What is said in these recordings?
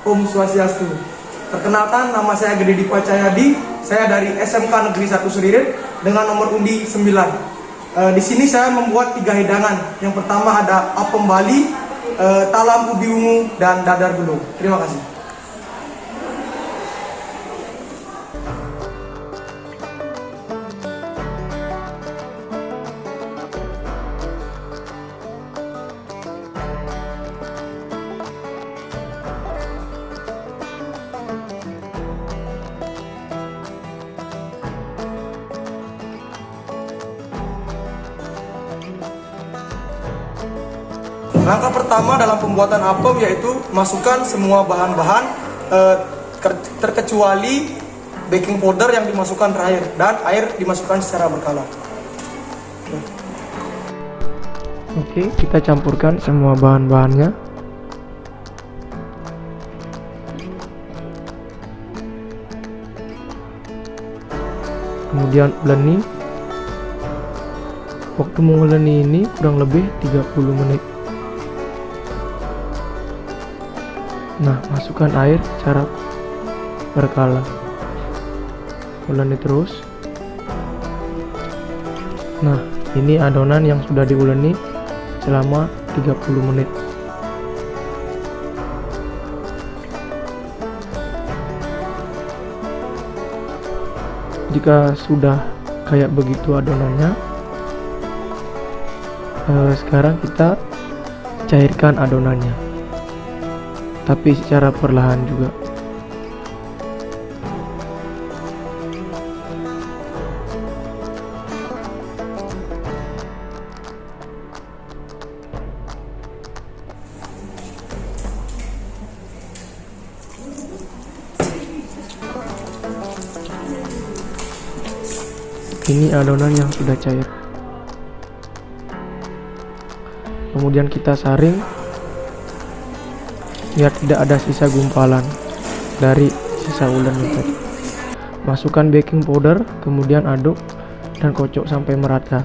Om Swastiastu. Perkenalkan, nama saya Gede Dipa Cahyadi. Saya dari SMK Negeri 1 Seririt dengan nomor undi 9. Di sini saya membuat 3 hidangan. Yang pertama ada apem Bali, talam ubi ungu, dan dadar gulung. Terima kasih. Langkah pertama dalam pembuatan apem yaitu masukkan semua bahan-bahan terkecuali baking powder yang dimasukkan terakhir dan air dimasukkan secara berkala. Oke, kita campurkan semua bahan-bahannya. Kemudian uleni. Waktu menguleni ini kurang lebih 30 menit. Nah, masukkan air secara berkala. Uleni terus. Nah, ini adonan yang sudah diuleni selama 30 menit. Jika sudah kayak begitu adonannya, sekarang kita cairkan adonannya, tapi secara perlahan juga. Ini adonan yang sudah cair. Kemudian kita saring biar tidak ada sisa gumpalan dari sisa uleni tadi. Masukkan baking powder, kemudian aduk dan kocok sampai merata.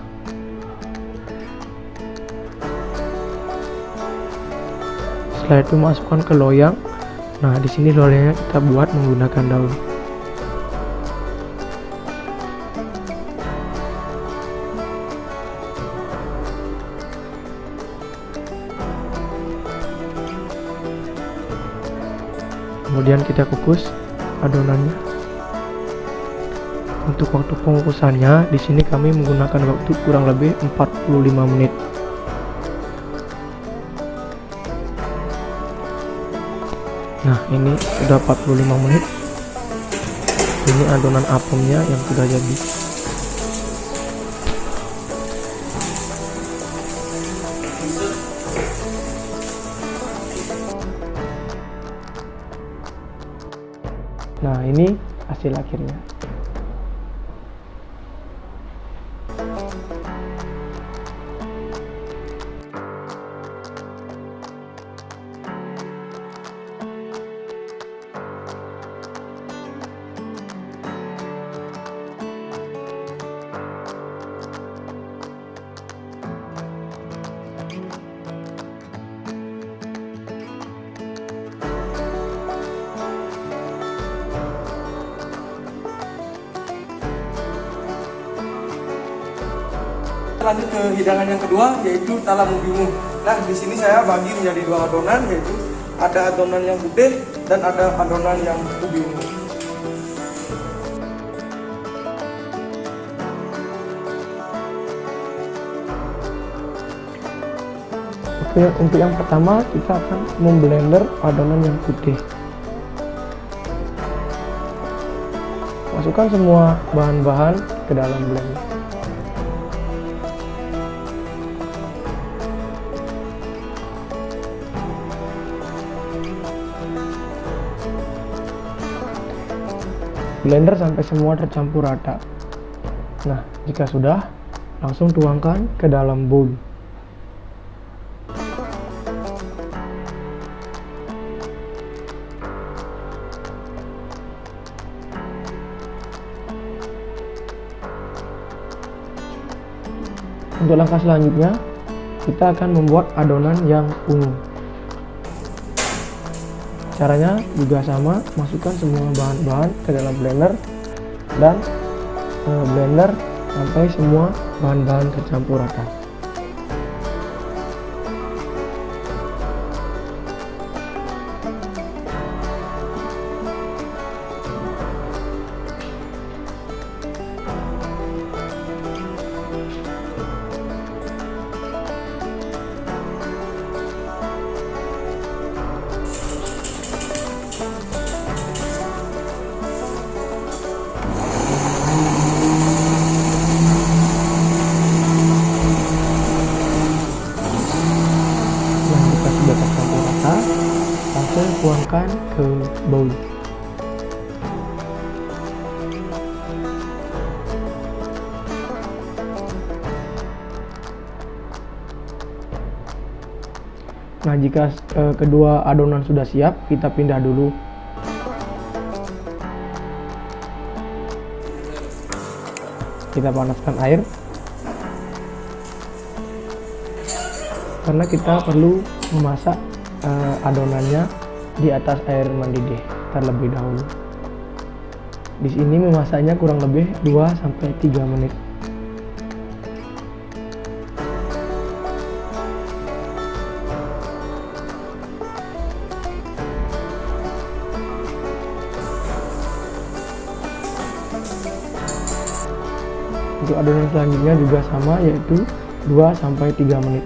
Setelah itu masukkan ke loyang. Nah, di sini loyangnya kita buat menggunakan daun. Kemudian kita kukus adonannya. Untuk waktu pengukusannya, di sini kami menggunakan waktu kurang lebih 45 menit. Nah, ini sudah 45 menit. Ini adonan apemnya yang sudah jadi. Nah, ini hasil akhirnya. Lanjut ke hidangan yang kedua yaitu talam ubi ungu. Nah, di sini saya bagi menjadi 2 adonan, yaitu ada adonan yang putih dan ada adonan yang ubi ungu. Oke, untuk yang pertama kita akan memblender adonan yang putih. Masukkan semua bahan-bahan ke dalam blender. Blender sampai semua tercampur rata. Nah, jika sudah, langsung tuangkan ke dalam bowl. Untuk langkah selanjutnya, kita akan membuat adonan yang ungu. Caranya juga sama, masukkan semua bahan-bahan ke dalam blender dan blender sampai semua bahan-bahan tercampur rata. Jika sudah tercampur rata, langsung tuangkan ke bowl. Nah, jika kedua adonan sudah siap, kita pindah dulu. Kita panaskan air karena kita perlu memasak adonannya di atas air mendidih terlebih dahulu. Di sini memasaknya kurang lebih 2-3 menit. Untuk adonan selanjutnya juga sama, yaitu 2-3 menit.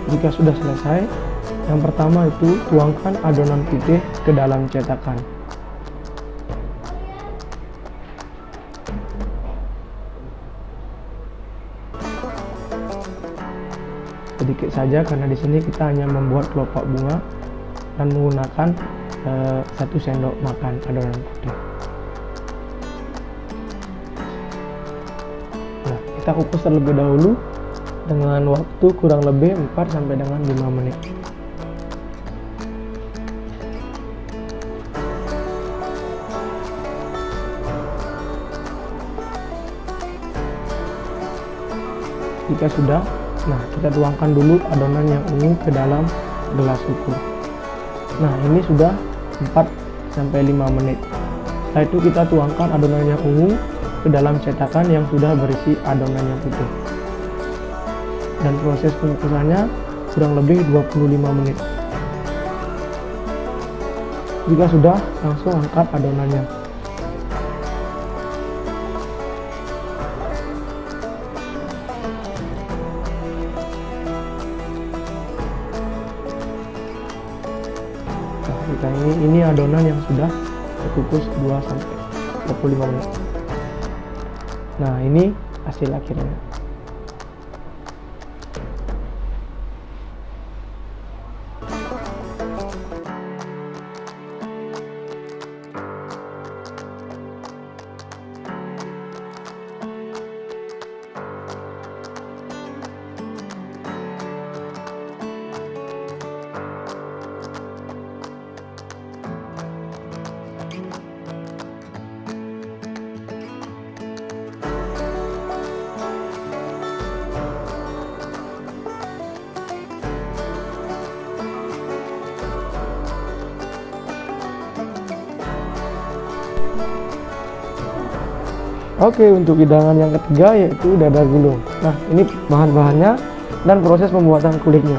Jika sudah selesai, yang pertama itu tuangkan adonan putih ke dalam cetakan. Sedikit saja karena di sini kita hanya membuat kelopak bunga dan menggunakan 1 sendok makan adonan putih. Nah, kita kukus terlebih dahulu dengan waktu kurang lebih 4-5 menit. Jika sudah, nah kita tuangkan dulu adonan yang ungu ke dalam gelas ukur. Nah, ini sudah 4-5 menit. Setelah itu kita tuangkan adonan yang ungu ke dalam cetakan yang sudah berisi adonan yang putih. Dan proses pengukusannya kurang lebih 25 menit. Jika sudah, langsung angkat adonannya. Nah, jika ini adonan yang sudah dikukus 2-25 menit. Nah, ini hasil akhirnya. Oke, untuk hidangan yang ketiga yaitu dadar gulung. Nah, ini bahan-bahannya dan proses pembuatan kulitnya.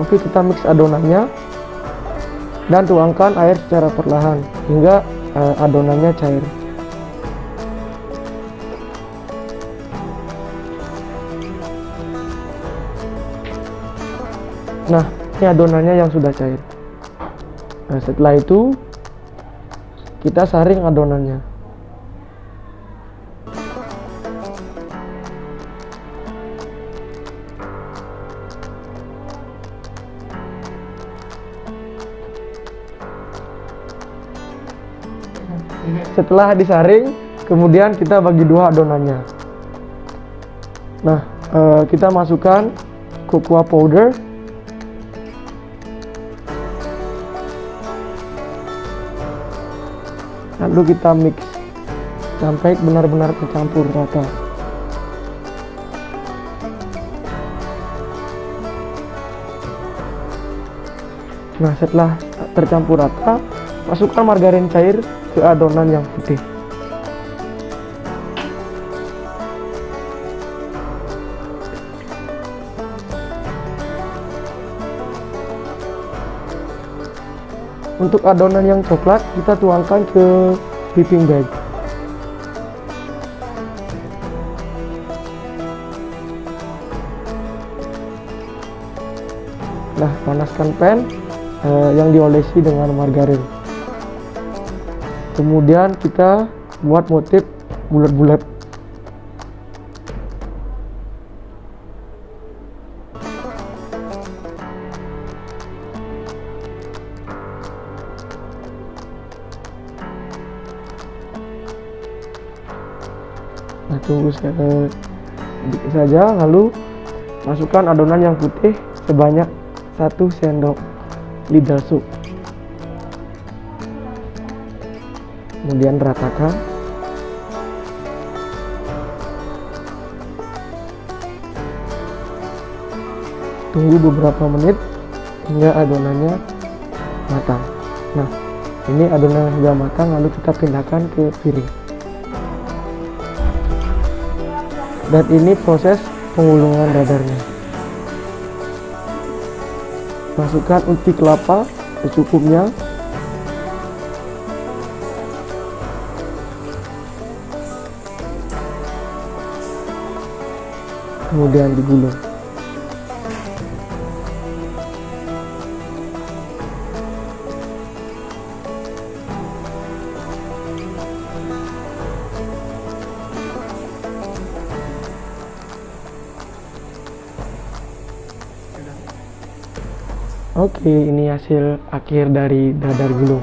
Oke, kita mix adonannya dan tuangkan air secara perlahan hingga adonannya cair. Nah, ini adonannya yang sudah cair. Nah, setelah itu kita saring adonannya. Setelah disaring, kemudian kita bagi dua adonannya. Nah, kita masukkan cocoa powder, lalu kita mix sampai benar-benar tercampur rata. Nah, setelah tercampur rata, masukkan margarin cair ke adonan yang putih. Untuk adonan yang coklat, kita tuangkan ke whipping bag. Nah, panaskan pan yang diolesi dengan margarin. Kemudian kita buat motif bulat-bulat. Nah, tunggu sedikit saja, lalu masukkan adonan yang putih sebanyak 1 sendok lidah sup. Kemudian ratakan. Tunggu beberapa menit hingga adonannya matang. Nah, ini adonan sudah matang, lalu kita pindahkan ke piring. Dan ini proses pengulungan dadarnya. Masukkan ubi kelapa secukupnya. Kemudian digulung. Oke, ini hasil akhir dari dadar gulung.